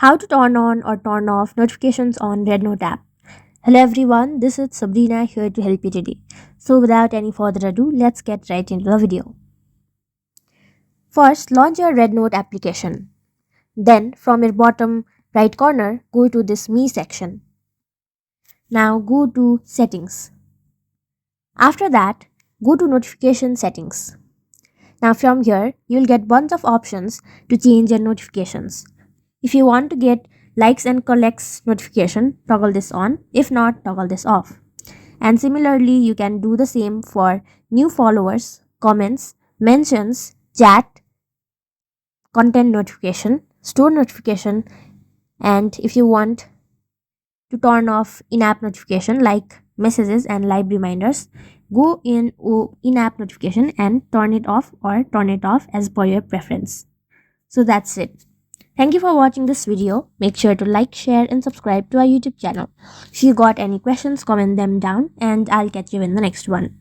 How to turn on or turn off notifications on REDnote app. Hello everyone, this is Sabrina here to help you today. So without any further ado, let's get right into the video. First, launch your REDnote application. Then from your bottom right corner, go to this Me section. Now go to Settings. After that, go to Notification Settings. Now from here, you'll get bunch of options to change your notifications. If you want to get likes and collects notification, toggle this on. If not, toggle this off. And similarly, you can do the same for new followers, comments, mentions, chat, content notification, store notification, and if you want to turn off in-app notification like messages and live reminders, go in in-app notification and turn it off or turn it off as per your preference. So that's it. Thank you for watching this video. Make sure to like, share and subscribe to our YouTube channel. If you got any questions, comment them down and I'll catch you in the next one.